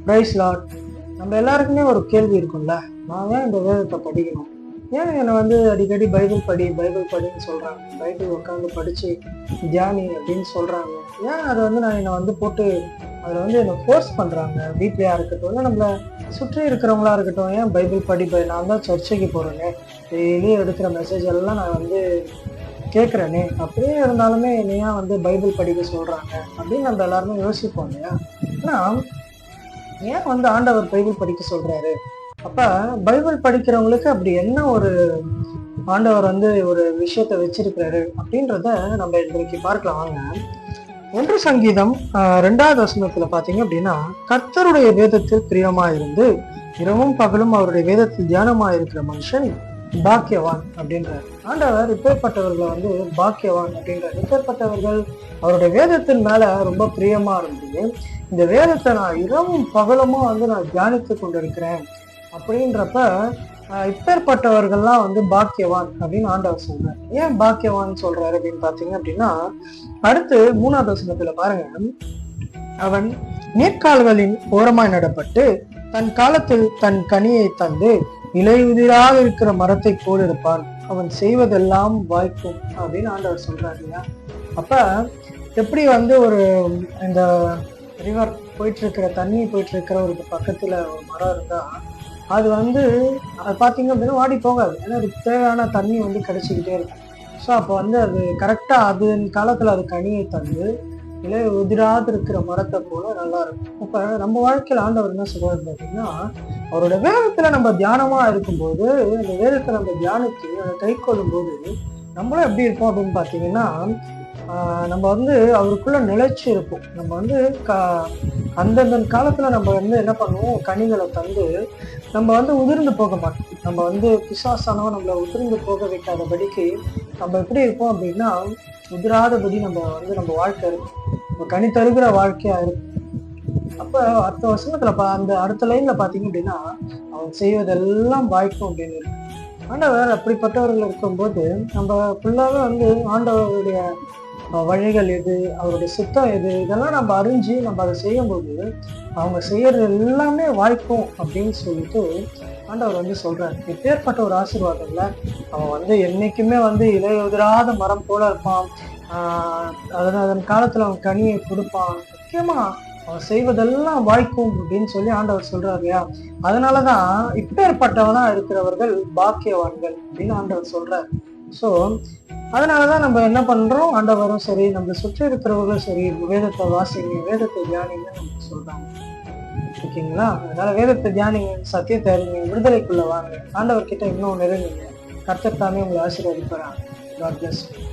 Price Lord. நம்ம எல்லாருக்குமே ஒரு கேள்வி இருக்கும்ல, நான் ஏன் இந்த வேதத்தை படிக்கணும்? ஏன் என்னை வந்து அடிக்கடி பைபிள் படின்னு சொல்றாங்க, பைபிள் உட்காந்து படிச்சு தியானி அப்படின்னு சொல்றாங்க. ஏன் அதை வந்து என்னை வந்து போட்டு அதில் வந்து என்னை ஃபோர்ஸ் பண்றாங்க? வீட்லையா இருக்கட்டும், இல்லை நம்மளை சுற்றி இருக்கிறவங்களா இருக்கட்டும், ஏன் பைபிள் நான் தான் சர்ச்சைக்கு போறேனே, டெய்லி எடுக்கிற மெசேஜ் எல்லாம் நான் வந்து கேட்குறேனே, அப்படியே இருந்தாலுமே என்னையா வந்து பைபிள் படிக்க சொல்றாங்க அப்படின்னு நம்ம எல்லாருமே யோசிப்போம் இல்லையா? ஆனா ஏன் வந்து ஆண்டவர் பைபிள் படிக்க சொல்றாரு? அப்ப பைபிள் படிக்கிறவங்களுக்கு அப்படி என்ன ஒரு ஆண்டவர் வந்து ஒரு விஷயத்த வச்சிருக்கிறாரு அப்படின்றத நம்ம இன்றைக்கு பார்க்கலாம் வாங்க. 1 சங்கீதம் 2வது வசனத்துல பாத்தீங்க அப்படின்னா, கர்த்தருடைய வேதத்தில் பிரியமா இருந்து இரவும் பகலும் அவருடைய வேதத்தில் தியானமா இருக்கிற மனுஷன் பாக்கியவான் அப்படின்றார். ஆண்டவர் இப்பேற்பட்டவர்களை வந்து பாக்கியவான் அப்படின்றார். இப்பேற்பட்டவர்கள் அவருடைய வேதத்தின் மேல ரொம்ப பிரியமா இருந்து இந்த வேதத்தை நான் இரவும் பகலமா வந்து நான் தியானித்து கொண்டிருக்கிறேன் அப்படின்றப்ப இப்பேற்பட்டவர்கள்லாம் வந்து பாக்கியவான் அப்படின்னு ஆண்டவர் சொல்றாரு. ஏன் பாக்கியவான் சொல்றாரு அப்படின்னு பாத்தீங்க அப்படின்னா, அடுத்து 3வது வசனத்துல பாருங்க, அவன் நீர்க்கால்களின் ஓரமாய் நடப்பட்டு தன் காலத்தில் தன் கனியை தந்து இலையுதிராக இருக்கிற மரத்தை போல் இருப்பான், அவன் செய்வதெல்லாம் வாய்க்கும் அப்படின்னு ஆண்டவர் சொல்றாரு இல்லையா? அப்ப எப்படி வந்து ஒரு இந்த ரிவர் போயிட்டு இருக்கிற தண்ணி போயிட்டு இருக்கிற ஒரு பக்கத்துல ஒரு மரம் இருந்தா அது வந்து அது பாத்தீங்க அப்படின்னா வாடி போகாது. ஏன்னா அதுக்கு தேவையான தண்ணி வந்து கிடைச்சிக்கிட்டே இருக்கும். ஸோ அப்போ வந்து அது கரெக்டா அது காலத்துல அது கனியை தந்து இலை உதிராது இருக்கிற மரத்தை போல நல்லா இருக்கும். இப்ப நம்ம வாழ்க்கையில ஆண்டவர் என்ன சொல்றாரு பார்த்தீங்கன்னா, அவரோட வேதத்துல நம்ம தியானமா இருக்கும்போது, அந்த வேதத்தை நம்ம தியானித்து அதை கை கொள்ளும் போது நம்மளும் எப்படி இருப்போம் அப்படின்னு பாத்தீங்கன்னா, நம்ம வந்து அவருக்குள்ள நிலைச்சு இருப்போம். நம்ம வந்து அந்தந்த காலத்துல நம்ம வந்து என்ன பண்ணுவோம், கனிகளை தந்து நம்ம வந்து உதிர்ந்து போக மாட்டோம். நம்ம வந்து பிசாசானவன் நம்மளை உதிர்ந்து போக வைக்காதபடிக்கு நம்ம எப்படி இருப்போம் அப்படின்னா, உதிராதபடி நம்ம வாழ்க்கை இருக்கும், நம்ம கனி தருகிற வாழ்க்கையா இருக்கும். அப்ப அடுத்த வருஷத்துல அந்த அடுத்த லைன்ல பாத்தீங்க அப்படின்னா, அவன் செய்வதெல்லாம் வாய்க்கும் அப்படின்னு இருக்கு. ஆண்டவர் அப்படிப்பட்டவர்கள் இருக்கும்போது நம்ம ஃபுல்லாவே வந்து ஆண்டவருடைய வழிகள் எது, அவருடைய சுத்தம் எது, இதெல்லாம் நம்ம அறிஞ்சு நம்ம அதை செய்யும்போது அவங்க செய்யறது எல்லாமே வாய்க்கும் அப்படின்னு சொல்லிட்டு ஆண்டவர் வந்து சொல்றாரு. எப்பேற்பட்ட ஒரு ஆசீர்வாதம்ல. அவன் வந்து என்னைக்குமே வந்து இலையுதிராத மரம் போல இருப்பான். அதன் காலத்துல அவன் கனியை கொடுப்பான். முக்கியமா அவன் செய்வதெல்லாம் வாய்க்கும் அப்படின்னு சொல்லி ஆண்டவர் சொல்றாரு இல்லையா? அதனாலதான் இப்பேற்பட்டவனா இருக்கிறவர்கள் பாக்கியவான்கள் அப்படின்னு ஆண்டவர் சொல்றாரு. ஸோ அதனாலதான் நம்ம என்ன பண்றோம், ஆண்டவரும் சரி நம்ம சுற்றி இருக்கிறவர்களும் சரி வேதத்தை வாசிங்க, வேதத்தை தியானிங்க நமக்கு சொல்றாங்க. ஓகேங்களா? அதனால வேதத்தை தியானிங்க, சத்தியத்தை அறிங்க, விடுதலைக்குள்ள வாங்க, ஆண்டவர் கிட்ட இன்னும் நெருங்குங்க. கர்த்தர் தாமே உங்களை ஆசீர்வதிப்பாராங்க. God bless you.